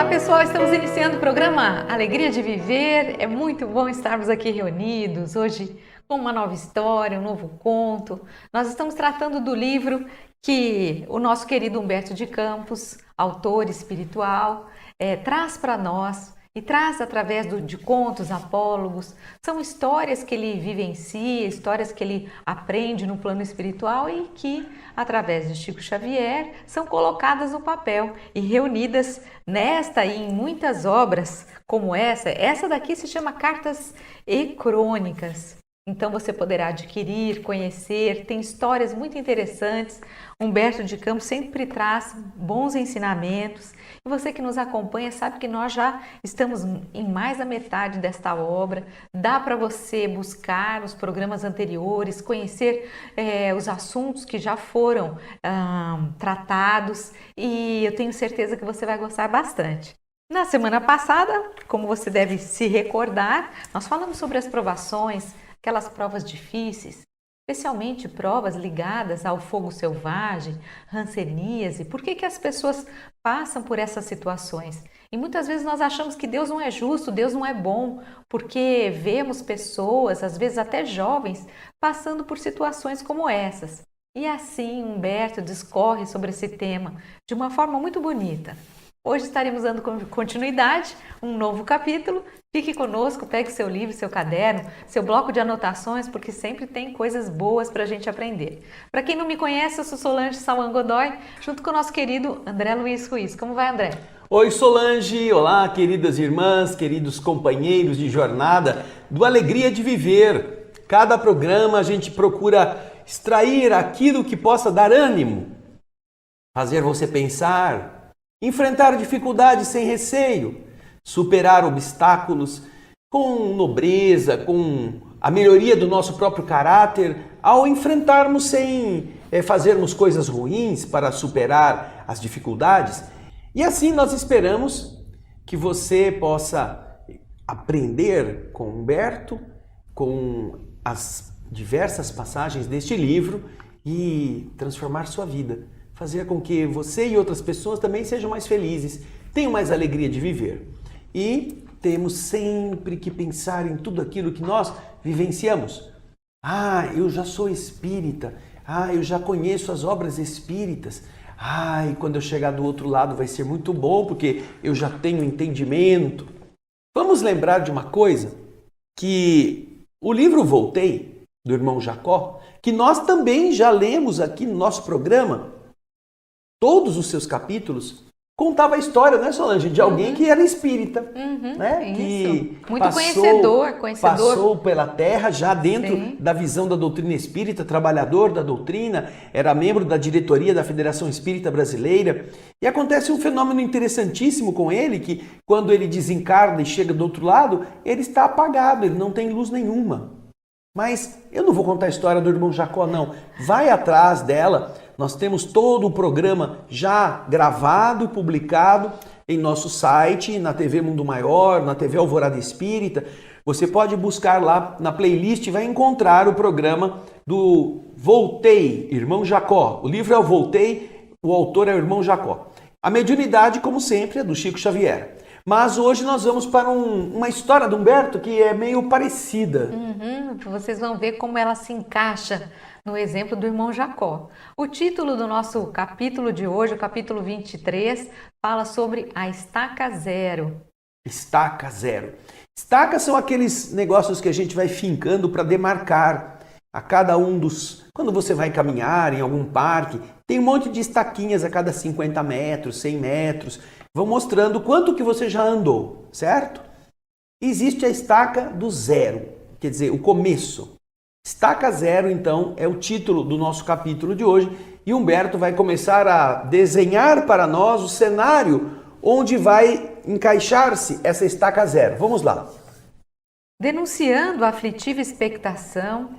Olá pessoal, estamos iniciando o programa Alegria de Viver. É muito bom estarmos aqui reunidos hoje com uma nova história, um novo conto. Nós estamos tratando do livro que o nosso querido Humberto de Campos, autor espiritual, traz para nós e traz através de contos, apólogos. São histórias que ele vivencia, histórias que ele aprende no plano espiritual e que, através de Chico Xavier, são colocadas no papel e reunidas nesta e em muitas obras como essa. Essa daqui se chama Cartas e Crônicas. Então você poderá adquirir, conhecer, tem histórias muito interessantes. Humberto de Campos sempre traz bons ensinamentos. E você que nos acompanha sabe que nós já estamos em mais da metade desta obra. Dá para você buscar os programas anteriores, conhecer os assuntos que já foram tratados e eu tenho certeza que você vai gostar bastante. Na semana passada, como você deve se recordar, nós falamos sobre as provações, aquelas provas difíceis, especialmente provas ligadas ao fogo selvagem, hanseníase. Por que as pessoas passam por essas situações? E muitas vezes nós achamos que Deus não é justo, Deus não é bom, porque vemos pessoas, às vezes até jovens, passando por situações como essas. E assim Humberto discorre sobre esse tema de uma forma muito bonita. Hoje estaremos dando continuidade, um novo capítulo. Fique conosco, pegue seu livro, seu caderno, seu bloco de anotações, porque sempre tem coisas boas para a gente aprender. Para quem não me conhece, eu sou Solange Salman Godoy, junto com o nosso querido André Luiz Ruiz. Como vai, André? Oi, Solange! Olá, queridas irmãs, queridos companheiros de jornada do Alegria de Viver. Cada programa a gente procura extrair aquilo que possa dar ânimo, fazer você pensar, enfrentar dificuldades sem receio, superar obstáculos com nobreza, com a melhoria do nosso próprio caráter, ao enfrentarmos sem fazermos coisas ruins para superar as dificuldades. E assim nós esperamos que você possa aprender com Humberto, com as diversas passagens deste livro e transformar sua vida. Fazer com que você e outras pessoas também sejam mais felizes, tenham mais alegria de viver. E temos sempre que pensar em tudo aquilo que nós vivenciamos. Eu já sou espírita. Eu já conheço as obras espíritas. E quando eu chegar do outro lado vai ser muito bom, porque eu já tenho entendimento. Vamos lembrar de uma coisa, que o livro Voltei, do irmão Jacó, que nós também já lemos aqui no nosso programa, todos os seus capítulos, contava a história, né, Solange, de alguém que era espírita, né? Que muito conhecedor. Passou pela terra já dentro da visão da doutrina espírita, trabalhador da doutrina, era membro da diretoria da Federação Espírita Brasileira. E acontece um fenômeno interessantíssimo com ele, que quando ele desencarna e chega do outro lado, ele está apagado, ele não tem luz nenhuma. Mas eu não vou contar a história do irmão Jacó, não. Vai atrás dela. Nós temos todo o programa já gravado e publicado em nosso site, na TV Mundo Maior, na TV Alvorada Espírita. Você pode buscar lá na playlist e vai encontrar o programa do Voltei, irmão Jacó. O livro é o Voltei, o autor é o irmão Jacó. A mediunidade, como sempre, é do Chico Xavier. Mas hoje nós vamos para uma história do Humberto que é meio parecida. Vocês vão ver como ela se encaixa no exemplo do irmão Jacó. O título do nosso capítulo de hoje, o capítulo 23, fala sobre a estaca zero. Estaca zero. Estacas são aqueles negócios que a gente vai fincando para demarcar a cada um dos... Quando você vai caminhar em algum parque, tem um monte de estaquinhas a cada 50 metros, 100 metros... Vão mostrando quanto que você já andou, certo? Existe a estaca do zero, quer dizer, o começo. Estaca zero, então, é o título do nosso capítulo de hoje e Humberto vai começar a desenhar para nós o cenário onde vai encaixar-se essa estaca zero. Vamos lá. Denunciando a aflitiva expectação,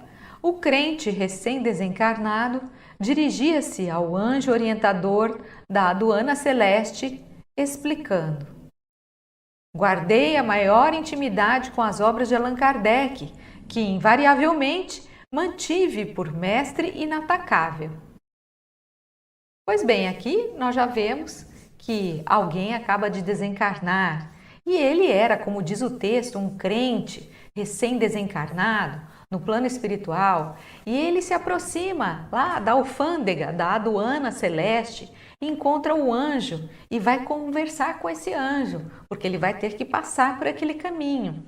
o crente recém-desencarnado dirigia-se ao anjo orientador da aduana celeste, explicando: guardei a maior intimidade com as obras de Allan Kardec, que invariavelmente mantive por mestre inatacável. Pois bem, aqui nós já vemos que alguém acaba de desencarnar. E ele era, como diz o texto, um crente recém-desencarnado no plano espiritual. E ele se aproxima lá da alfândega, da aduana celeste, e encontra o anjo e vai conversar com esse anjo, porque ele vai ter que passar por aquele caminho.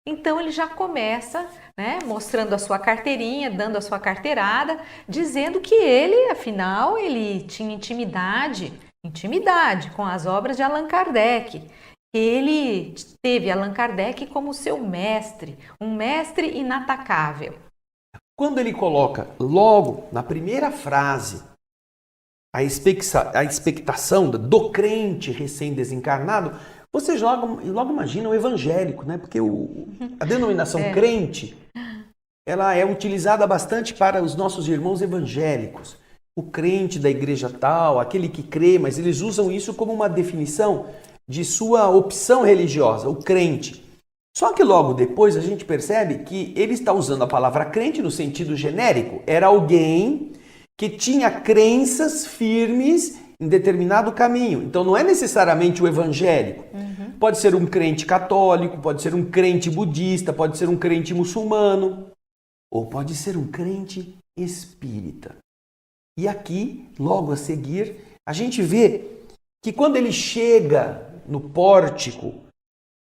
Então ele já começa, né, mostrando a sua carteirinha, dando a sua carteirada, dizendo que ele, afinal, ele tinha intimidade com as obras de Allan Kardec. Ele teve Allan Kardec como seu mestre, um mestre inatacável. Quando ele coloca logo na primeira frase a expectação do crente recém-desencarnado, você logo imagina o evangélico, né? Porque a denominação crente, ela é utilizada bastante para os nossos irmãos evangélicos. O crente da igreja tal, aquele que crê, mas eles usam isso como uma definição de sua opção religiosa, o crente. Só que logo depois a gente percebe que ele está usando a palavra crente no sentido genérico. Era alguém que tinha crenças firmes em determinado caminho. Então não é necessariamente o evangélico. Pode ser um crente católico, pode ser um crente budista, pode ser um crente muçulmano, ou pode ser um crente espírita. E aqui, logo a seguir, a gente vê que quando ele chega no pórtico,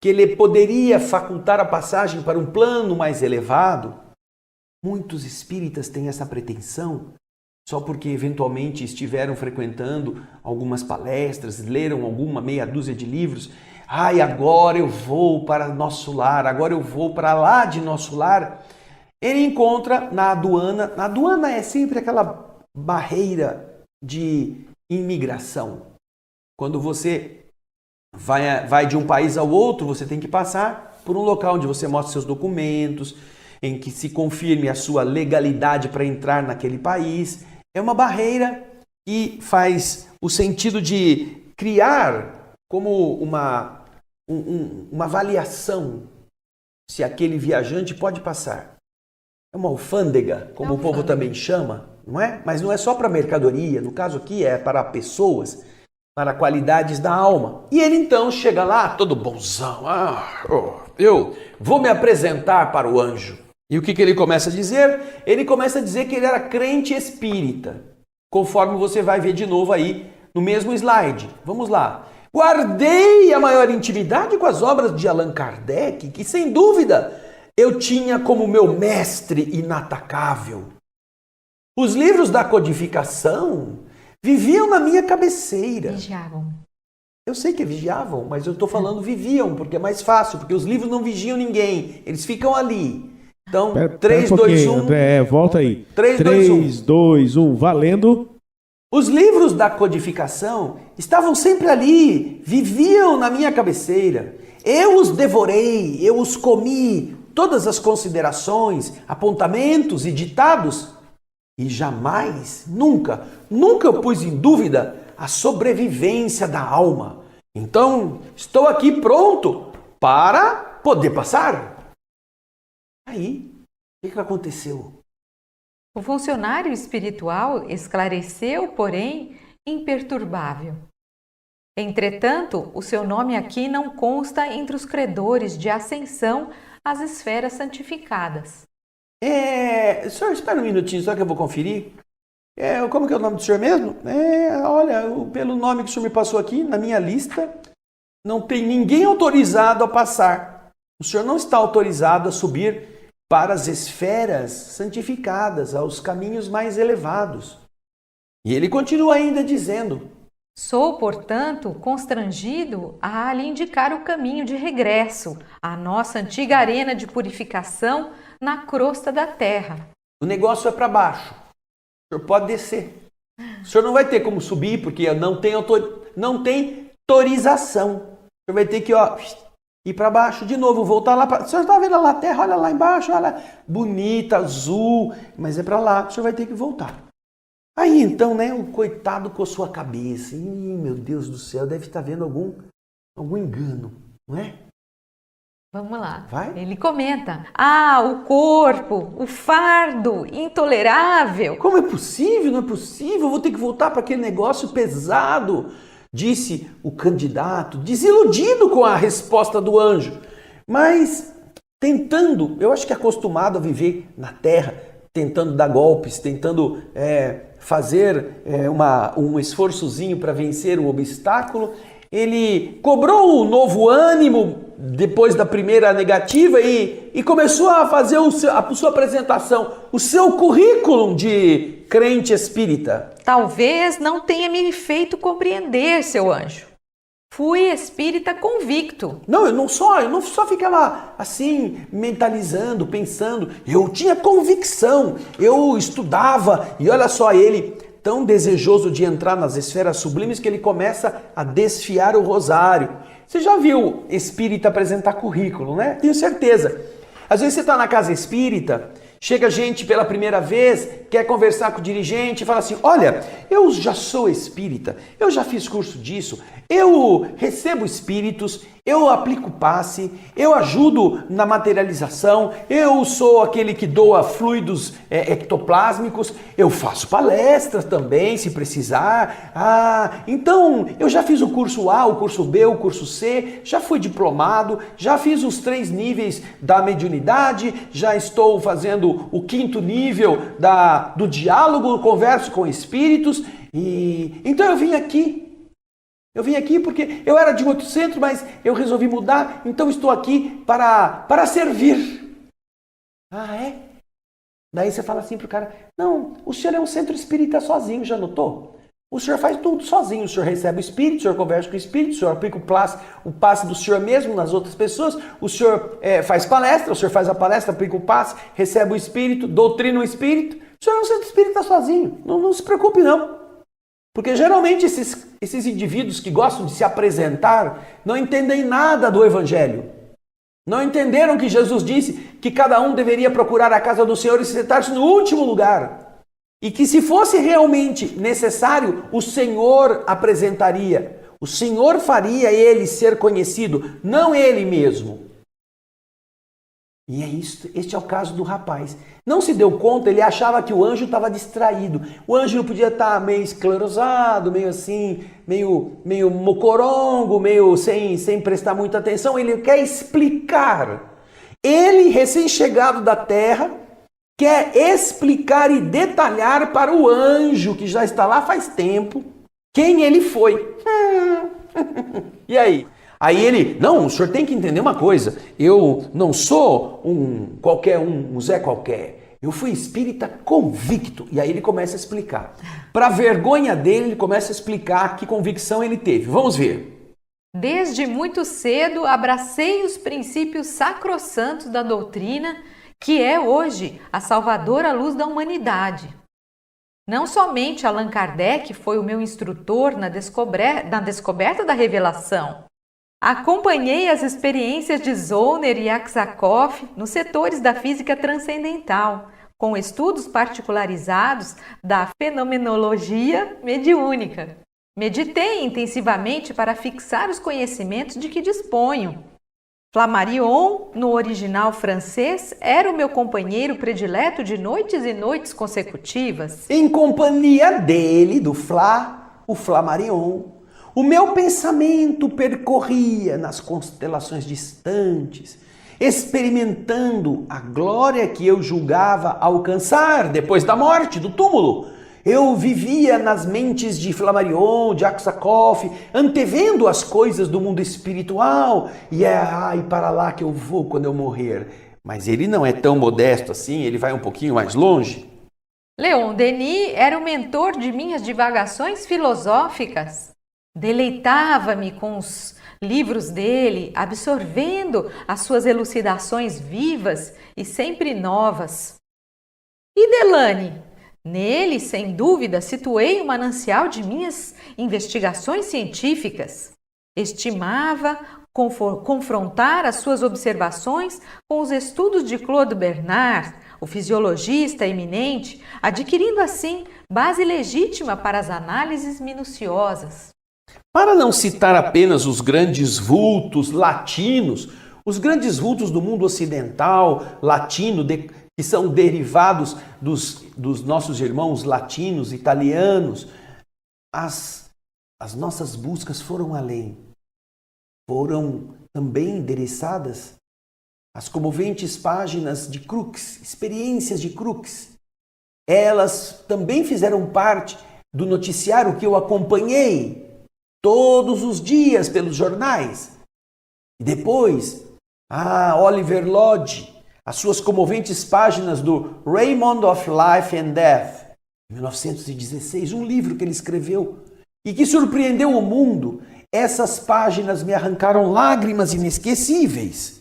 que ele poderia facultar a passagem para um plano mais elevado, muitos espíritas têm essa pretensão, só porque eventualmente estiveram frequentando algumas palestras, leram alguma meia dúzia de livros. Ai, agora eu vou para nosso lar, agora eu vou para lá de nosso lar. Ele encontra na aduana. Na aduana é sempre aquela barreira de imigração. Quando você vai de um país ao outro, você tem que passar por um local onde você mostra seus documentos, em que se confirme a sua legalidade para entrar naquele país. É uma barreira que faz o sentido de criar como uma avaliação se aquele viajante pode passar. É uma alfândega, como o povo também chama, não é? Mas não é só para mercadoria, no caso aqui é para pessoas, para qualidades da alma. E ele então chega lá, todo bonzão. Eu vou me apresentar para o anjo. E o que ele começa a dizer? Ele começa a dizer que ele era crente espírita, conforme você vai ver de novo aí no mesmo slide. Vamos lá. Guardei a maior intimidade com as obras de Allan Kardec, que sem dúvida eu tinha como meu mestre inatacável. Os livros da codificação viviam na minha cabeceira. Vigiavam. Eu sei que vigiavam, mas eu estou falando viviam, porque é mais fácil, porque os livros não vigiam ninguém, eles ficam ali. Então, 3, 2, 1... André, volta aí. 3, 2, 1, valendo. Os livros da codificação estavam sempre ali, viviam na minha cabeceira. Eu os devorei, eu os comi, todas as considerações, apontamentos e ditados. E jamais, nunca eu pus em dúvida a sobrevivência da alma. Então, estou aqui pronto para poder passar. Aí, o que aconteceu? O funcionário espiritual esclareceu, porém, imperturbável. Entretanto, o seu nome aqui não consta entre os credores de ascensão às esferas santificadas. Senhor, espera um minutinho, só que eu vou conferir. Como que é o nome do senhor mesmo? Olha, pelo nome que o senhor me passou aqui, na minha lista, não tem ninguém autorizado a passar. O senhor não está autorizado a subir para as esferas santificadas, aos caminhos mais elevados. E ele continua ainda dizendo: sou, portanto, constrangido a lhe indicar o caminho de regresso à nossa antiga arena de purificação na crosta da terra. O negócio é para baixo. O senhor pode descer. O senhor não vai ter como subir, porque não tem autorização. O senhor vai ter que ir para baixo de novo, voltar lá para... O senhor está vendo lá a terra? Olha lá embaixo, olha. Bonita, azul, mas é para lá. O senhor vai ter que voltar. Aí então, né, o coitado coçou a cabeça. Meu Deus do céu, deve estar vendo algum engano, não é? Vamos lá. Vai? Ele comenta: o corpo, o fardo intolerável. Como é possível? Não é possível. Eu vou ter que voltar para aquele negócio pesado. disse o candidato, desiludido com a resposta do anjo, mas tentando, eu acho que acostumado a viver na terra, tentando dar golpes, tentando fazer um esforçozinho para vencer o obstáculo. Ele cobrou um novo ânimo depois da primeira negativa e começou a fazer a sua apresentação, o seu currículo de crente espírita. Talvez não tenha me feito compreender, seu anjo. Fui espírita convicto. Não, eu não só ficava assim, mentalizando, pensando. Eu tinha convicção, eu estudava e olha só ele, tão desejoso de entrar nas esferas sublimes que ele começa a desfiar o rosário. Você já viu espírita apresentar currículo, né? Tenho certeza. Às vezes você está na casa espírita, chega gente pela primeira vez, quer conversar com o dirigente e fala assim, olha, eu já sou espírita, eu já fiz curso disso, eu recebo espíritos, eu aplico passe, eu ajudo na materialização, eu sou aquele que doa fluidos ectoplásmicos, eu faço palestras também, se precisar. Então eu já fiz o curso A, o curso B, o curso C, já fui diplomado, já fiz os 3 níveis da mediunidade, já estou fazendo o 5º nível do diálogo, converso com espíritos, e então eu vim aqui. Eu vim aqui porque eu era de outro centro, mas eu resolvi mudar, então estou aqui para servir. Ah, é? Daí você fala assim pro cara, não, o senhor é um centro espírita sozinho, já notou? O senhor faz tudo sozinho, o senhor recebe o espírito, o senhor conversa com o espírito, o senhor aplica o passe do senhor mesmo nas outras pessoas, o senhor faz palestra, o senhor faz a palestra, aplica o passe, recebe o espírito, doutrina o espírito. O senhor é um centro espírita sozinho, não se preocupe não. Porque geralmente esses indivíduos que gostam de se apresentar não entendem nada do Evangelho. Não entenderam que Jesus disse que cada um deveria procurar a casa do Senhor e sentar-se no último lugar. E que se fosse realmente necessário, o Senhor apresentaria. O Senhor faria ele ser conhecido, não ele mesmo. E é isso, este é o caso do rapaz. Não se deu conta, ele achava que o anjo estava distraído. O anjo não podia estar meio esclerosado, meio assim, meio mocorongo, meio sem prestar muita atenção. Ele quer explicar. Ele, recém-chegado da terra, quer explicar e detalhar para o anjo, que já está lá faz tempo, quem ele foi. E aí? Aí ele, não, o senhor tem que entender uma coisa, eu não sou um Zé qualquer, eu fui espírita convicto. E aí ele começa a explicar. Para vergonha dele, ele começa a explicar que convicção ele teve. Vamos ver. Desde muito cedo abracei os princípios sacrossantos da doutrina, que é hoje a salvadora luz da humanidade. Não somente Allan Kardec foi o meu instrutor na descoberta da revelação. Acompanhei as experiências de Zollner e Aksakov nos setores da física transcendental, com estudos particularizados da fenomenologia mediúnica. Meditei intensivamente para fixar os conhecimentos de que disponho. Flammarion, no original francês, era o meu companheiro predileto de noites e noites consecutivas. Em companhia dele, o Flammarion, o meu pensamento percorria nas constelações distantes, experimentando a glória que eu julgava alcançar depois da morte, do túmulo. Eu vivia nas mentes de Flammarion, de Aksakov, antevendo as coisas do mundo espiritual. E para lá que eu vou quando eu morrer. Mas ele não é tão modesto assim, ele vai um pouquinho mais longe. Leon Denis era o mentor de minhas divagações filosóficas. Deleitava-me com os livros dele, absorvendo as suas elucidações vivas e sempre novas. E Delane? Nele, sem dúvida, situei o manancial de minhas investigações científicas. Estimava confrontar as suas observações com os estudos de Claude Bernard, o fisiologista eminente, adquirindo assim base legítima para as análises minuciosas. Para não citar apenas os grandes vultos latinos, os grandes vultos do mundo ocidental, latino, que são derivados dos nossos irmãos latinos, italianos, as as nossas buscas foram além. Foram também endereçadas às comoventes páginas de Crux, experiências de Crux. Elas também fizeram parte do noticiário que eu acompanhei todos os dias pelos jornais. E depois, Oliver Lodge, as suas comoventes páginas do Raymond of Life and Death, em 1916, um livro que ele escreveu e que surpreendeu o mundo. Essas páginas me arrancaram lágrimas inesquecíveis.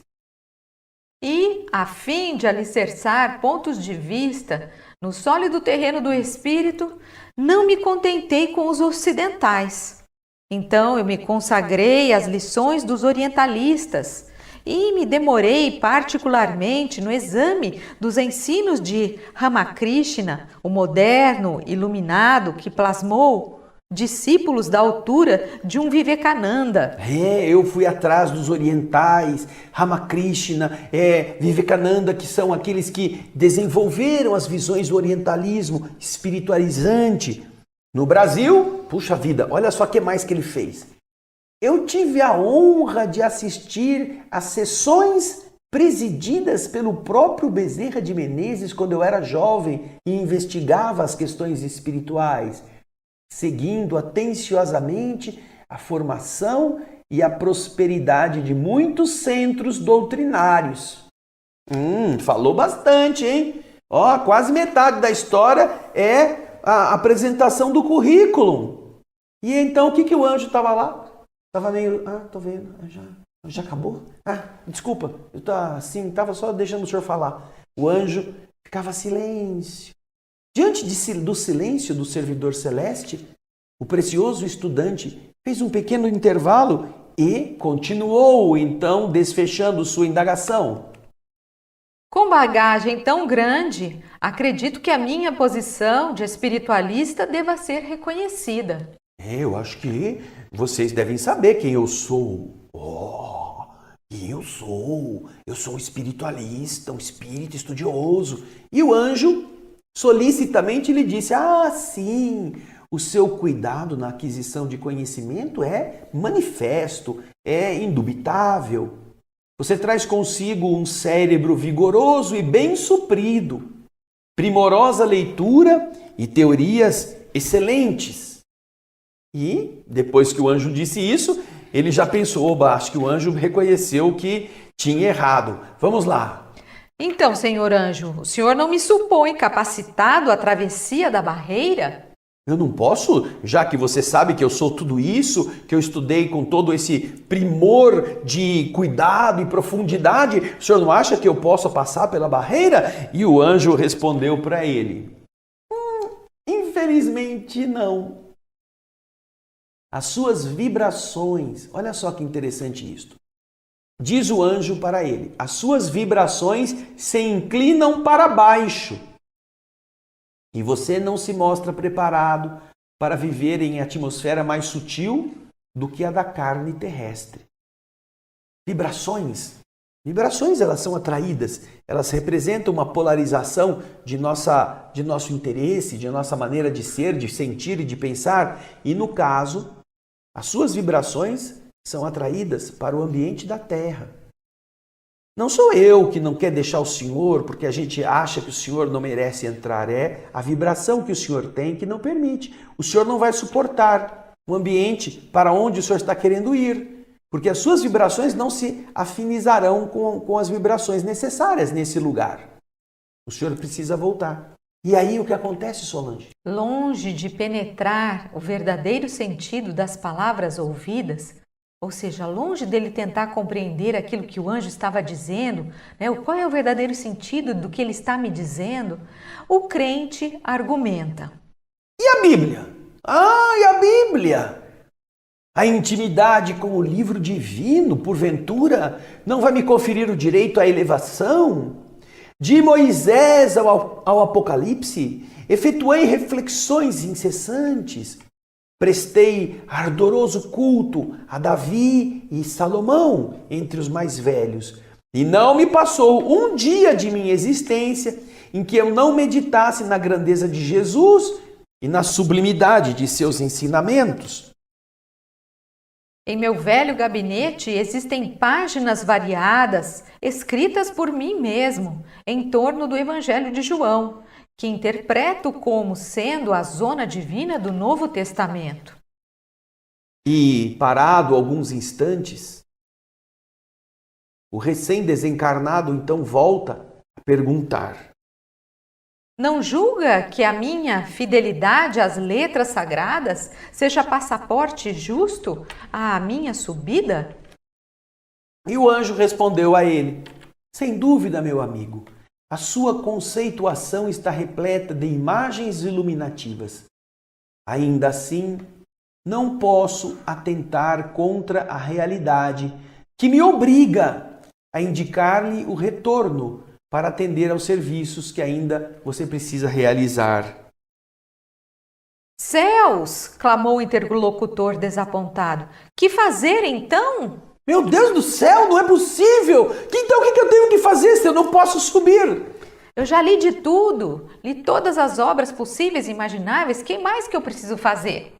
E, a fim de alicerçar pontos de vista no sólido terreno do espírito, não me contentei com os ocidentais. Então eu me consagrei às lições dos orientalistas e me demorei particularmente no exame dos ensinos de Ramakrishna, o moderno iluminado que plasmou discípulos da altura de um Vivekananda. Eu fui atrás dos orientais, Ramakrishna, Vivekananda, que são aqueles que desenvolveram as visões do orientalismo espiritualizante. No Brasil, puxa vida, olha só o que mais que ele fez. Eu tive a honra de assistir às sessões presididas pelo próprio Bezerra de Menezes quando eu era jovem e investigava as questões espirituais, seguindo atenciosamente a formação e a prosperidade de muitos centros doutrinários. Falou bastante, hein? Quase metade da história é a apresentação do currículo. E então o que o anjo estava lá? Estava meio... tô vendo, já acabou? Desculpa, eu estava só deixando o senhor falar. O anjo ficava silêncio. Diante do silêncio do servidor celeste, o precioso estudante fez um pequeno intervalo e continuou, então, desfechando sua indagação. Com bagagem tão grande, acredito que a minha posição de espiritualista deva ser reconhecida. Eu acho que vocês devem saber quem eu sou. Quem eu sou? Eu sou um espiritualista, um espírito estudioso. E o anjo solicitamente lhe disse: sim, o seu cuidado na aquisição de conhecimento é manifesto, é indubitável. Você traz consigo um cérebro vigoroso e bem suprido, primorosa leitura e teorias excelentes. E, depois que o anjo disse isso, ele já pensou, acho que o anjo reconheceu que tinha errado. Vamos lá. Então, senhor anjo, o senhor não me supõe capacitado à travessia da barreira? Eu não posso, já que você sabe que eu sou tudo isso, que eu estudei com todo esse primor de cuidado e profundidade, o senhor não acha que eu possa passar pela barreira? E o anjo respondeu para ele: infelizmente não. As suas vibrações, olha só que interessante isto. Diz o anjo para ele: as suas vibrações se inclinam para baixo. E você não se mostra preparado para viver em atmosfera mais sutil do que a da carne terrestre. Vibrações, elas são atraídas, elas representam uma polarização de nosso interesse, de nossa maneira de ser, de sentir e de pensar. E no caso, as suas vibrações são atraídas para o ambiente da Terra. Não sou eu que não quer deixar o senhor porque a gente acha que o senhor não merece entrar. É a vibração que o senhor tem que não permite. O senhor não vai suportar o ambiente para onde o senhor está querendo ir, porque as suas vibrações não se afinizarão com as vibrações necessárias nesse lugar. O senhor precisa voltar. E aí o que acontece, Solange? Longe de penetrar o verdadeiro sentido das palavras ouvidas, ou seja, longe dele tentar compreender aquilo que o anjo estava dizendo, qual é o verdadeiro sentido do que ele está me dizendo, o crente argumenta. E a Bíblia? E a Bíblia? A intimidade com o livro divino, porventura, não vai me conferir o direito à elevação? De Moisés ao Apocalipse, efetuei reflexões incessantes. Prestei ardoroso culto a Davi e Salomão entre os mais velhos. E não me passou um dia de minha existência em que eu não meditasse na grandeza de Jesus e na sublimidade de seus ensinamentos. Em meu velho gabinete existem páginas variadas, escritas por mim mesmo, em torno do Evangelho de João, que interpreto como sendo a zona divina do Novo Testamento. E, parado alguns instantes, o recém-desencarnado então volta a perguntar: Não julga que a minha fidelidade às letras sagradas seja passaporte justo à minha subida? E o anjo respondeu a ele: sem dúvida, meu amigo, a sua conceituação está repleta de imagens iluminativas. Ainda assim, não posso atentar contra a realidade que me obriga a indicar-lhe o retorno para atender aos serviços que ainda você precisa realizar. Céus! Clamou o interlocutor desapontado. Que fazer então? Meu Deus do céu, não é possível! Então o que eu tenho que fazer se eu não posso subir? Eu já li de tudo, li todas as obras possíveis e imagináveis, que mais que eu preciso fazer?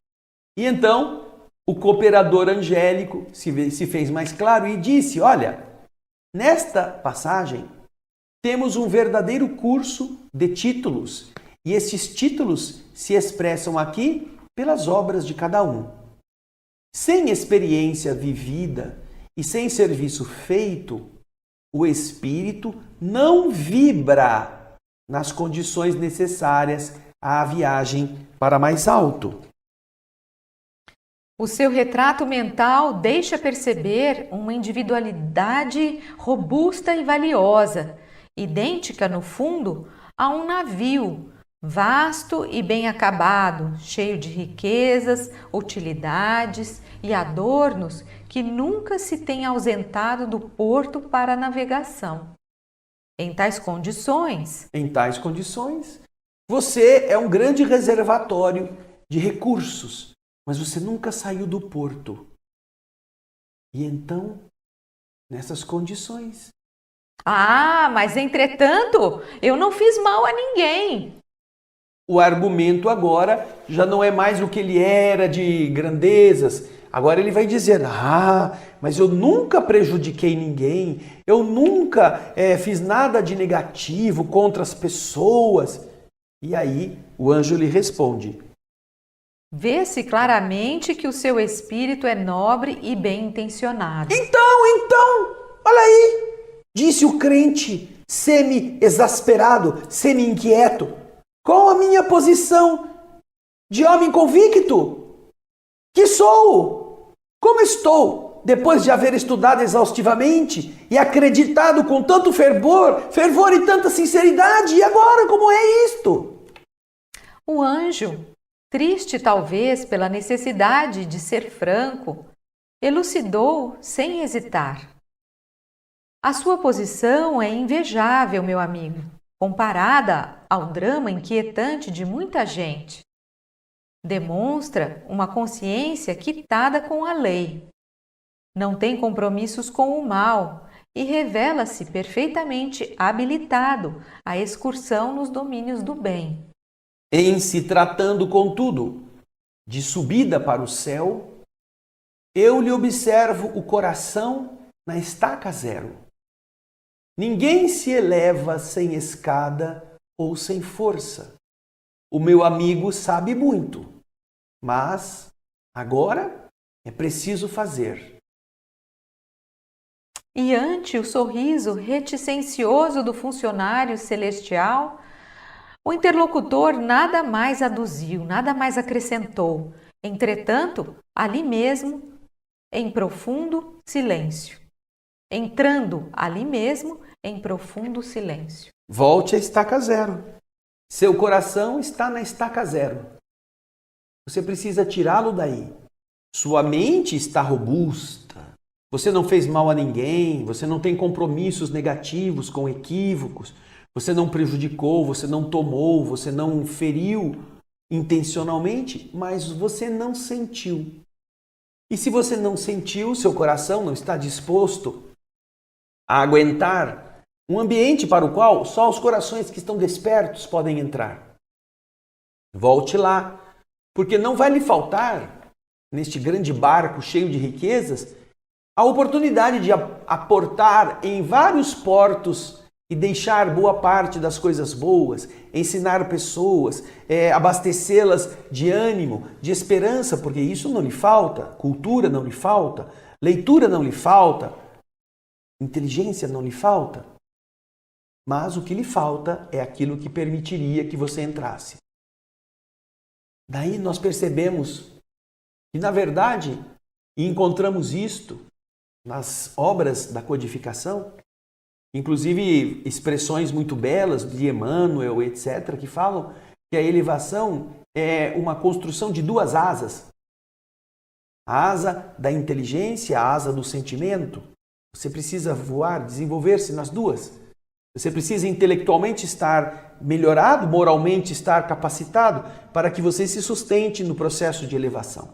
E então o cooperador angélico se fez mais claro e disse: olha, nesta passagem temos um verdadeiro curso de títulos e esses títulos se expressam aqui pelas obras de cada um. Sem experiência vivida e sem serviço feito, o espírito não vibra nas condições necessárias à viagem para mais alto. O seu retrato mental deixa perceber uma individualidade robusta e valiosa, idêntica no fundo a um navio, vasto e bem acabado, cheio de riquezas, utilidades e adornos que nunca se tem ausentado do porto para a navegação. Em tais condições, você é um grande reservatório de recursos, mas você nunca saiu do porto. E então, nessas condições... mas entretanto, eu não fiz mal a ninguém. O argumento agora já não é mais o que ele era de grandezas. Agora ele vai dizer: mas eu nunca prejudiquei ninguém, eu nunca fiz nada de negativo contra as pessoas. E aí o anjo lhe responde: vê-se claramente que o seu espírito é nobre e bem intencionado. Então, olha aí, disse o crente semi-exasperado, semi-inquieto. Qual a minha posição de homem convicto? Que sou? Como estou, depois de haver estudado exaustivamente e acreditado com tanto fervor e tanta sinceridade? E agora, como é isto? O anjo, triste talvez pela necessidade de ser franco, elucidou sem hesitar. A sua posição é invejável, meu amigo, comparada ao drama inquietante de muita gente. Demonstra uma consciência quitada com a lei. Não tem compromissos com o mal e revela-se perfeitamente habilitado à excursão nos domínios do bem. Em se tratando, contudo, de subida para o céu, eu lhe observo o coração na estaca zero. Ninguém se eleva sem escada ou sem força. O meu amigo sabe muito, mas agora é preciso fazer. E ante o sorriso reticencioso do funcionário celestial, o interlocutor nada mais aduziu, nada mais acrescentou. Entretanto, ali mesmo, em profundo silêncio. Entrando ali mesmo, em profundo silêncio. Volte à estaca zero. Seu coração está na estaca zero. Você precisa tirá-lo daí. Sua mente está robusta. Você não fez mal a ninguém. Você não tem compromissos negativos com equívocos. Você não prejudicou, você não tomou, você não feriu intencionalmente, mas você não sentiu. E se você não sentiu, seu coração não está disposto a aguentar um ambiente para o qual só os corações que estão despertos podem entrar. Volte lá, porque não vai lhe faltar neste grande barco cheio de riquezas, a oportunidade de aportar em vários portos e deixar boa parte das coisas boas, ensinar pessoas, abastecê-las de ânimo, de esperança, porque isso não lhe falta, cultura não lhe falta, leitura não lhe falta, inteligência não lhe falta. Mas o que lhe falta é aquilo que permitiria que você entrasse. Daí nós percebemos que, na verdade, e encontramos isto nas obras da codificação, inclusive expressões muito belas de Emmanuel, etc., que falam que a elevação é uma construção de duas asas. A asa da inteligência, a asa do sentimento. Você precisa voar, desenvolver-se nas duas. Você precisa intelectualmente estar melhorado, moralmente estar capacitado para que você se sustente no processo de elevação.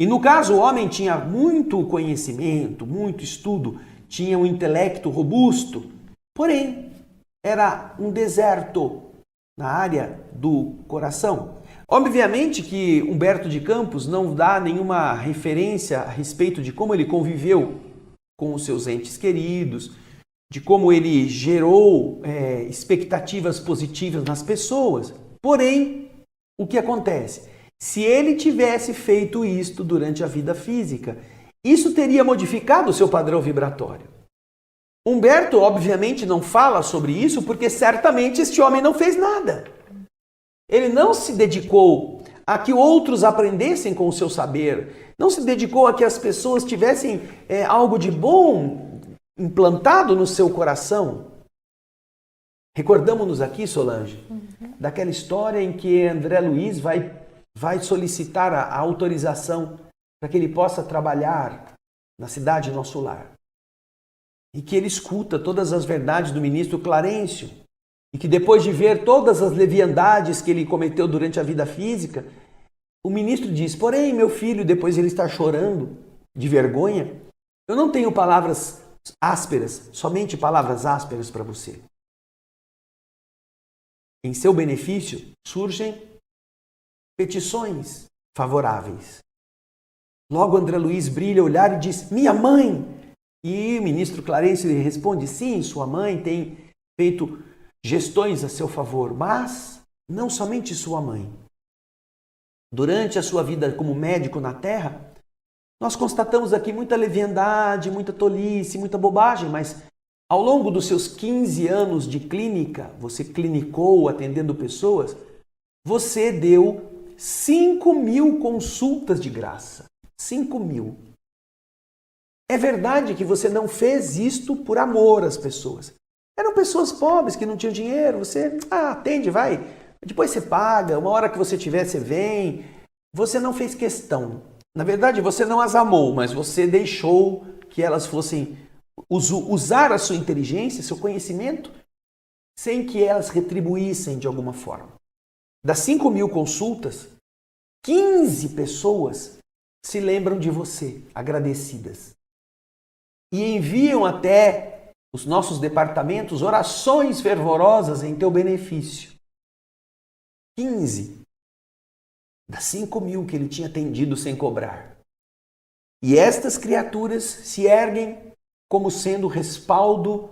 E no caso, o homem tinha muito conhecimento, muito estudo, tinha um intelecto robusto, porém, era um deserto na área do coração. Obviamente que Humberto de Campos não dá nenhuma referência a respeito de como ele conviveu com os seus entes queridos, de como ele gerou expectativas positivas nas pessoas. Porém, o que acontece? Se ele tivesse feito isto durante a vida física, isso teria modificado o seu padrão vibratório. Humberto, obviamente, não fala sobre isso porque certamente este homem não fez nada. Ele não se dedicou a que outros aprendessem com o seu saber, não se dedicou a que as pessoas tivessem algo de bom implantado no seu coração. Recordamos-nos aqui, Solange, daquela história em que André Luiz vai solicitar a autorização para que ele possa trabalhar na cidade Nosso Lar. E que ele escuta todas as verdades do ministro Clarencio. E que depois de ver todas as leviandades que ele cometeu durante a vida física, o ministro diz: porém, meu filho, depois ele está chorando de vergonha, eu não tenho palavras ásperas, somente palavras ásperas para você. Em seu benefício surgem petições favoráveis. Logo André Luiz brilha o olhar e diz: minha mãe! E o ministro Clarencio lhe responde: sim, sua mãe tem feito gestões a seu favor, mas não somente sua mãe. Durante a sua vida como médico na Terra, nós constatamos aqui muita leviandade, muita tolice, muita bobagem, mas ao longo dos seus 15 anos de clínica, você clinicou atendendo pessoas, você deu 5.000 consultas de graça. 5.000. É verdade que você não fez isto por amor às pessoas. Eram pessoas pobres que não tinham dinheiro. Você atende, vai. Depois você paga. Uma hora que você tiver, você vem. Você não fez questão. Na verdade, você não as amou, mas você deixou que elas fossem usar a sua inteligência, seu conhecimento, sem que elas retribuíssem de alguma forma. Das 5.000 consultas, 15 pessoas se lembram de você, agradecidas. E enviam até os nossos departamentos orações fervorosas em teu benefício. 15 das 5.000 que ele tinha atendido sem cobrar. E estas criaturas se erguem como sendo respaldo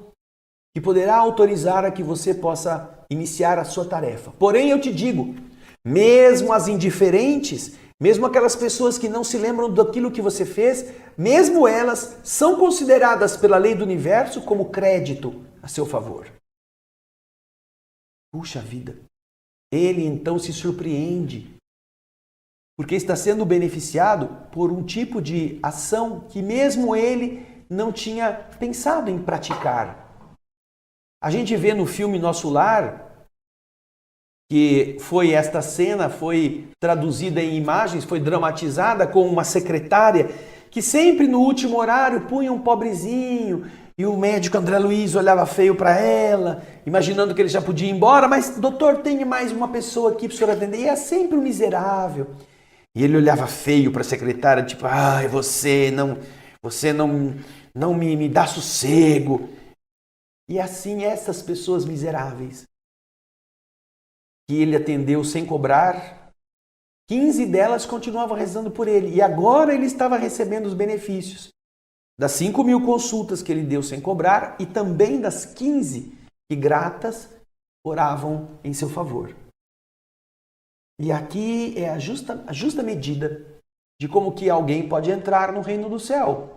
que poderá autorizar a que você possa iniciar a sua tarefa. Porém, eu te digo, mesmo as indiferentes, mesmo aquelas pessoas que não se lembram daquilo que você fez, mesmo elas são consideradas pela lei do universo como crédito a seu favor. Puxa vida! Ele então se surpreende, porque está sendo beneficiado por um tipo de ação que mesmo ele não tinha pensado em praticar. A gente vê no filme Nosso Lar, que esta cena foi traduzida em imagens, foi dramatizada com uma secretária que sempre no último horário punha um pobrezinho e o médico André Luiz olhava feio para ela, imaginando que ele já podia ir embora, mas doutor, tem mais uma pessoa aqui para o senhor atender, e é sempre um miserável. E ele olhava feio para a secretária, tipo, ai, você não me dá sossego. E assim essas pessoas miseráveis que ele atendeu sem cobrar, 15 delas continuavam rezando por ele. E agora ele estava recebendo os benefícios das 5.000 consultas que ele deu sem cobrar e também das 15 que gratas oravam em seu favor. E aqui é a justa medida de como que alguém pode entrar no reino do céu.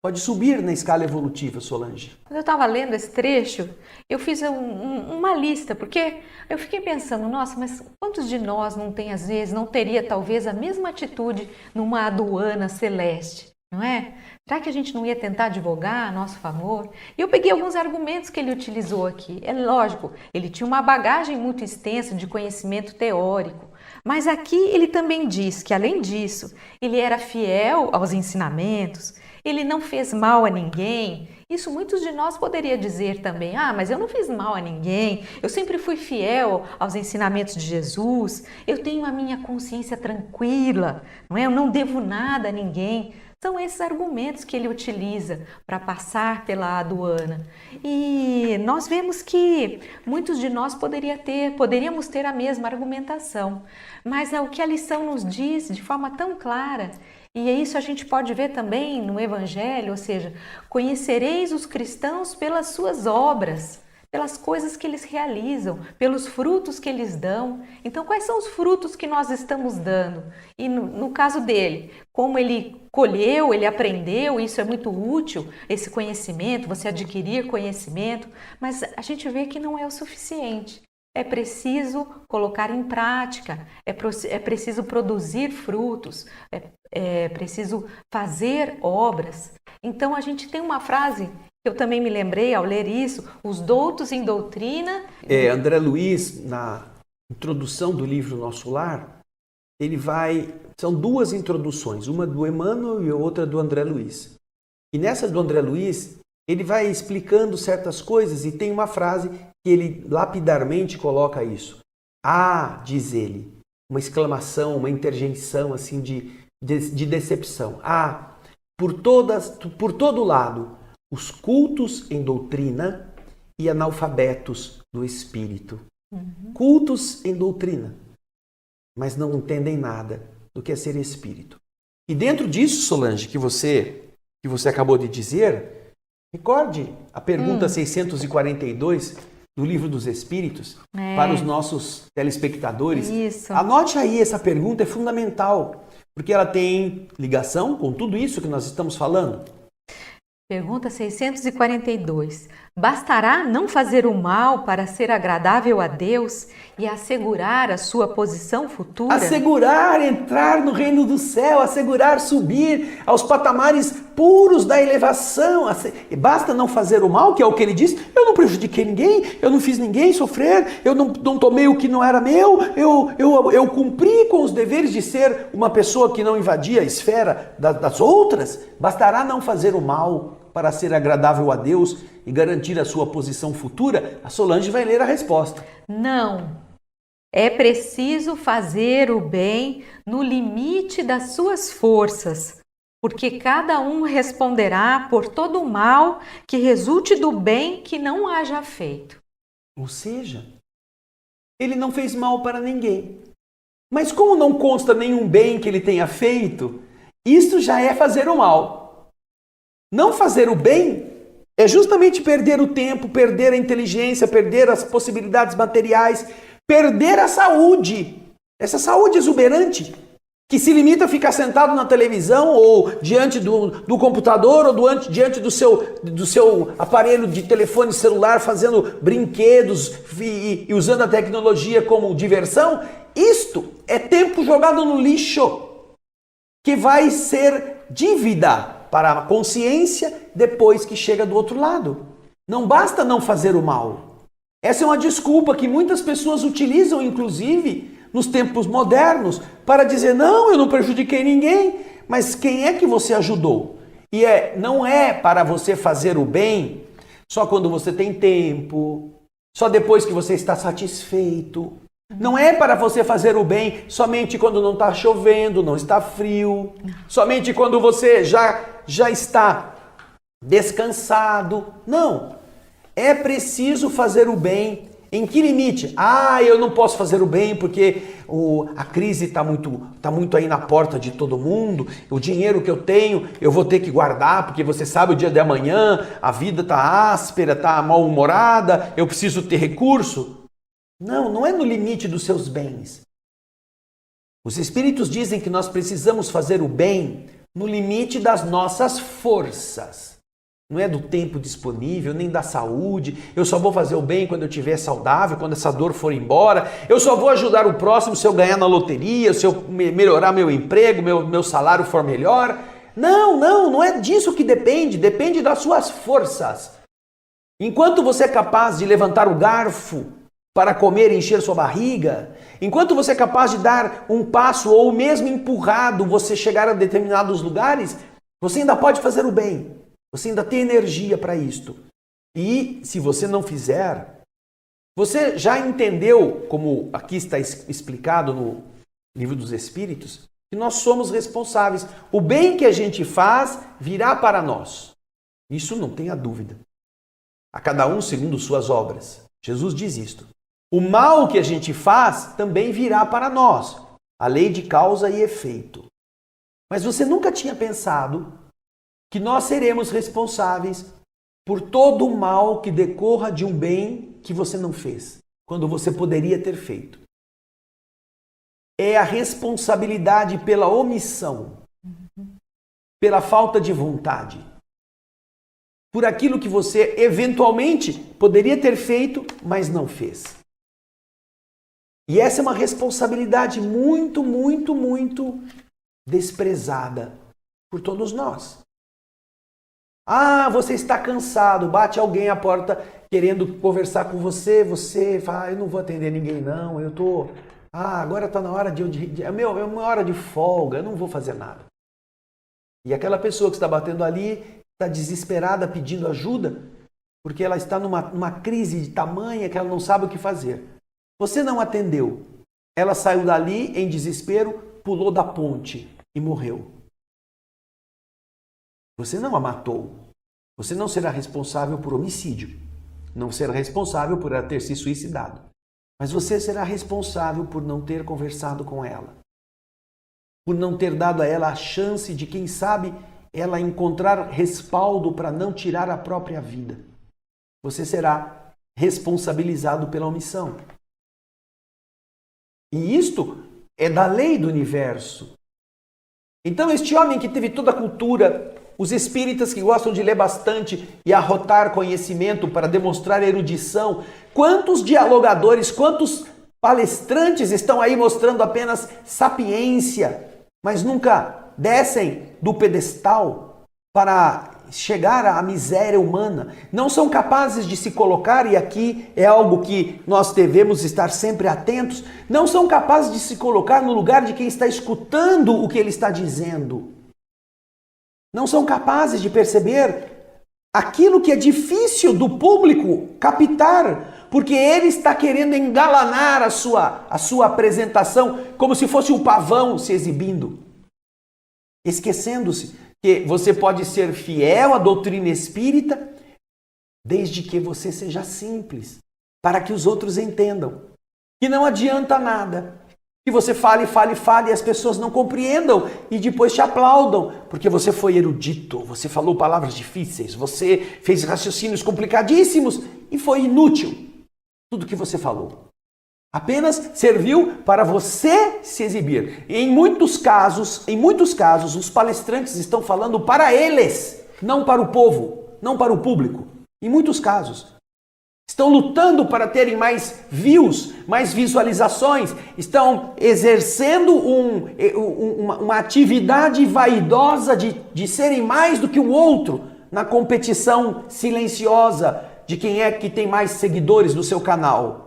Pode subir na escala evolutiva, Solange. Quando eu estava lendo esse trecho, eu fiz uma lista, porque eu fiquei pensando, nossa, mas quantos de nós não tem, às vezes, não teria talvez a mesma atitude numa aduana celeste, não é? Será que a gente não ia tentar advogar a nosso favor? E eu peguei alguns argumentos que ele utilizou aqui. É lógico, ele tinha uma bagagem muito extensa de conhecimento teórico, mas aqui ele também diz que, além disso, ele era fiel aos ensinamentos, ele não fez mal a ninguém. Isso muitos de nós poderia dizer também, mas eu não fiz mal a ninguém, eu sempre fui fiel aos ensinamentos de Jesus, eu tenho a minha consciência tranquila, não é? Eu não devo nada a ninguém. São esses argumentos que ele utiliza para passar pela aduana. E nós vemos que muitos de nós poderíamos ter a mesma argumentação, mas é o que a lição nos diz de forma tão clara. E isso a gente pode ver também no Evangelho, ou seja, conhecereis os cristãos pelas suas obras, pelas coisas que eles realizam, pelos frutos que eles dão. Então, quais são os frutos que nós estamos dando? E no caso dele, como ele colheu, ele aprendeu, isso é muito útil, esse conhecimento, você adquirir conhecimento, mas a gente vê que não é o suficiente. É preciso colocar em prática, é preciso produzir frutos, é preciso fazer obras. Então a gente tem uma frase que eu também me lembrei ao ler isso, os doutos em doutrina. André Luiz, na introdução do livro Nosso Lar, são duas introduções, uma do Emmanuel e outra do André Luiz. E nessa do André Luiz, ele vai explicando certas coisas e tem uma frase que ele lapidarmente coloca isso. Diz ele, uma exclamação, uma interjeição assim de decepção. Por todo lado, os cultos em doutrina e analfabetos do espírito. Cultos em doutrina, mas não entendem nada do que é ser espírito. E dentro disso, Solange, que você acabou de dizer, recorde a pergunta 642 do Livro dos Espíritos para os nossos telespectadores. Isso. Anote aí, essa pergunta é fundamental, porque ela tem ligação com tudo isso que nós estamos falando. Pergunta 642. Bastará não fazer o mal para ser agradável a Deus e assegurar a sua posição futura? Assegurar entrar no reino do céu, assegurar subir aos patamares puros da elevação. Basta não fazer o mal, que é o que ele diz. Eu não prejudiquei ninguém, eu não fiz ninguém sofrer, eu não tomei o que não era meu, eu cumpri com os deveres de ser uma pessoa que não invadia a esfera das outras. Bastará não fazer o mal para ser agradável a Deus e garantir a sua posição futura? A Solange vai ler a resposta. Não. É preciso fazer o bem no limite das suas forças, porque cada um responderá por todo o mal que resulte do bem que não haja feito. Ou seja, ele não fez mal para ninguém. Mas como não consta nenhum bem que ele tenha feito, isso já é fazer o mal. Não fazer o bem é justamente perder o tempo, perder a inteligência, perder as possibilidades materiais, perder a saúde. Essa saúde exuberante que se limita a ficar sentado na televisão ou diante do computador ou diante do seu aparelho de telefone celular fazendo brinquedos e usando a tecnologia como diversão. Isto é tempo jogado no lixo que vai ser dívida para a consciência depois que chega do outro lado. Não basta não fazer o mal. Essa é uma desculpa que muitas pessoas utilizam, inclusive, nos tempos modernos, para dizer, não, eu não prejudiquei ninguém, mas quem é que você ajudou? E não é para você fazer o bem só quando você tem tempo, só depois que você está satisfeito. Não é para você fazer o bem somente quando não está chovendo, não está frio, somente quando você já está descansado. Não. É preciso fazer o bem Em que limite? Ah, eu não posso fazer o bem porque a crise está muito aí na porta de todo mundo. O dinheiro que eu tenho, eu vou ter que guardar, porque você sabe o dia de amanhã, a vida está áspera, está mal-humorada, eu preciso ter recurso. Não, não é no limite dos seus bens. Os Espíritos dizem que nós precisamos fazer o bem no limite das nossas forças. Não é do tempo disponível, nem da saúde. Eu só vou fazer o bem quando eu estiver saudável, quando essa dor for embora. Eu só vou ajudar o próximo se eu ganhar na loteria, se eu melhorar meu emprego, meu salário for melhor. Não é disso que depende. Depende das suas forças. Enquanto você é capaz de levantar o garfo para comer e encher sua barriga, enquanto você é capaz de dar um passo ou mesmo empurrado você chegar a determinados lugares, você ainda pode fazer o bem. Você ainda tem energia para isto. E se você não fizer, você já entendeu, como aqui está explicado no Livro dos Espíritos, que nós somos responsáveis. O bem que a gente faz virá para nós. Isso não tenha dúvida. A cada um segundo suas obras. Jesus diz isto. O mal que a gente faz também virá para nós. A lei de causa e efeito. Mas você nunca tinha pensado que nós seremos responsáveis por todo o mal que decorra de um bem que você não fez, quando você poderia ter feito. É a responsabilidade pela omissão, pela falta de vontade, por aquilo que você eventualmente poderia ter feito, mas não fez. E essa é uma responsabilidade muito desprezada por todos nós. Ah, você está cansado, bate alguém à porta querendo conversar com você, você fala, eu não vou atender ninguém não, agora está na hora é uma hora de folga, eu não vou fazer nada. E aquela pessoa que está batendo ali está desesperada pedindo ajuda, porque ela está numa crise de tamanha que ela não sabe o que fazer. Você não atendeu, ela saiu dali em desespero, pulou da ponte e morreu. Você não a matou. Você não será responsável por homicídio. Não será responsável por ela ter se suicidado. Mas você será responsável por não ter conversado com ela. Por não ter dado a ela a chance de, quem sabe, ela encontrar respaldo para não tirar a própria vida. Você será responsabilizado pela omissão. E isto é da lei do universo. Então este homem que teve toda a cultura, os espíritas que gostam de ler bastante e arrotar conhecimento para demonstrar erudição, quantos dialogadores, quantos palestrantes estão aí mostrando apenas sapiência, mas nunca descem do pedestal para chegar à miséria humana, não são capazes de se colocar, e aqui é algo que nós devemos estar sempre atentos, não são capazes de se colocar no lugar de quem está escutando o que ele está dizendo. Não são capazes de perceber aquilo que é difícil do público captar, porque ele está querendo engalanar a sua apresentação como se fosse o pavão se exibindo, esquecendo-se que você pode ser fiel à doutrina espírita desde que você seja simples, para que os outros entendam que não adianta nada que você fale e as pessoas não compreendam e depois te aplaudam, porque você foi erudito, você falou palavras difíceis, você fez raciocínios complicadíssimos e foi inútil tudo que você falou. Apenas serviu para você se exibir. E em muitos casos, os palestrantes estão falando para eles, não para o povo, não para o público. Em muitos casos. Estão lutando para terem mais views, mais visualizações. Estão exercendo uma atividade vaidosa de serem mais do que o outro na competição silenciosa de quem é que tem mais seguidores no seu canal.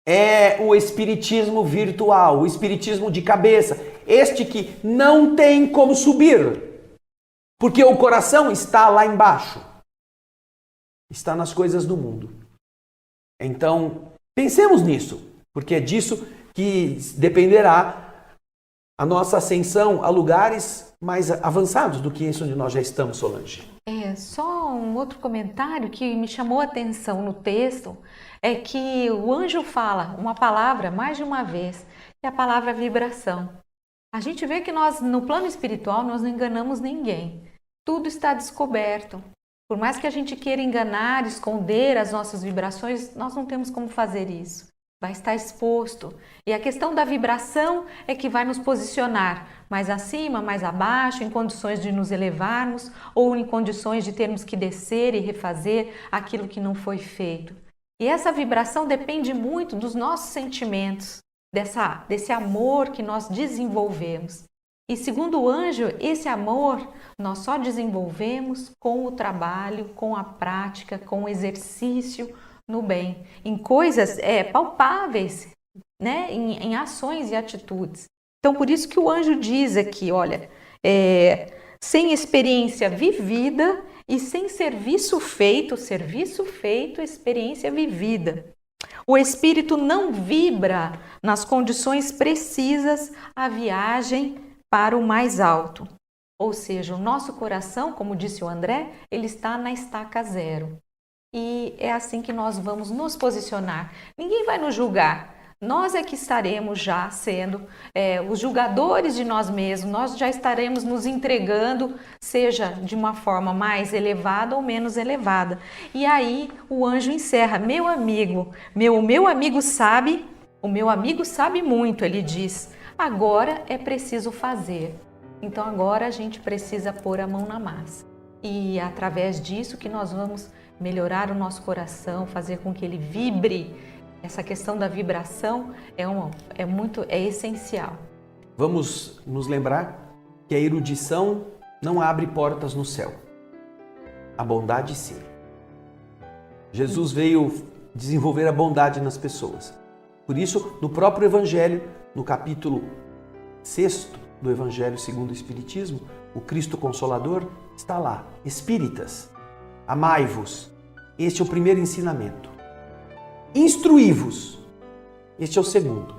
É o espiritismo virtual, o espiritismo de cabeça. Este que não tem como subir, porque o coração está lá embaixo. Está nas coisas do mundo. Então, pensemos nisso, porque é disso que dependerá a nossa ascensão a lugares mais avançados do que isso onde nós já estamos, Solange. Só um outro comentário que me chamou a atenção no texto é que o anjo fala uma palavra mais de uma vez, que é a palavra vibração. A gente vê que nós, no plano espiritual, nós não enganamos ninguém. Tudo está descoberto. Por mais que a gente queira enganar, esconder as nossas vibrações, nós não temos como fazer isso. Vai estar exposto. E a questão da vibração é que vai nos posicionar mais acima, mais abaixo, em condições de nos elevarmos ou em condições de termos que descer e refazer aquilo que não foi feito. E essa vibração depende muito dos nossos sentimentos, desse amor que nós desenvolvemos. E segundo o anjo, esse amor nós só desenvolvemos com o trabalho, com a prática, com o exercício no bem, em coisas palpáveis, né? Em ações e atitudes. Então, por isso que o anjo diz aqui, olha, sem experiência vivida e sem serviço feito, experiência vivida. O espírito não vibra nas condições precisas à viagem para o mais alto. Ou seja, o nosso coração, como disse o André, ele está na estaca zero. E é assim que nós vamos nos posicionar. Ninguém vai nos julgar. Nós é que estaremos já sendo os julgadores de nós mesmos. Nós já estaremos nos entregando, seja de uma forma mais elevada ou menos elevada. E aí o anjo encerra: meu amigo, o meu amigo sabe muito, ele diz. Agora é preciso fazer. Então agora a gente precisa pôr a mão na massa. E é através disso que nós vamos melhorar o nosso coração, fazer com que ele vibre. Essa questão da vibração é essencial. Vamos nos lembrar que a erudição não abre portas no céu. A bondade sim. Jesus veio desenvolver a bondade nas pessoas. Por isso, no próprio Evangelho, no capítulo 6 do Evangelho segundo o Espiritismo, o Cristo Consolador está lá. Espíritas, amai-vos. Este é o primeiro ensinamento. Instruí-vos. Este é o segundo.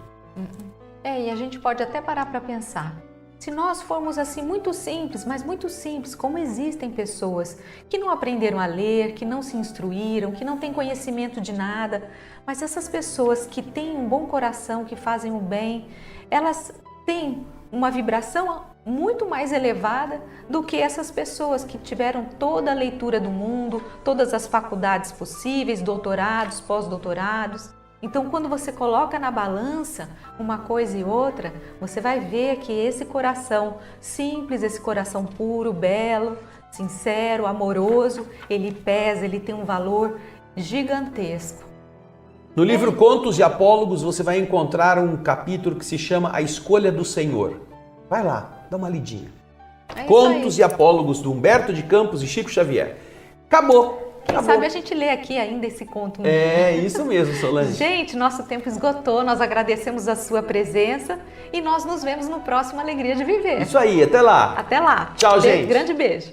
E a gente pode até parar para pensar. Se nós formos assim muito simples, mas muito simples, como existem pessoas que não aprenderam a ler, que não se instruíram, que não têm conhecimento de nada, mas essas pessoas que têm um bom coração, que fazem o bem, elas têm uma vibração muito mais elevada do que essas pessoas que tiveram toda a leitura do mundo, todas as faculdades possíveis, doutorados, pós-doutorados. Então, quando você coloca na balança uma coisa e outra, você vai ver que esse coração simples, esse coração puro, belo, sincero, amoroso, ele pesa, ele tem um valor gigantesco. No livro Contos e Apólogos, você vai encontrar um capítulo que se chama A Escolha do Senhor. Vai lá, dá uma lidinha. Contos e Apólogos, do Humberto de Campos e Chico Xavier. Acabou. Quem sabe a gente lê aqui ainda esse conto. Isso mesmo, Solange. Gente, nosso tempo esgotou, nós agradecemos a sua presença e nós nos vemos no próximo Alegria de Viver. Isso aí, até lá. Até lá. Tchau, gente. Grande beijo.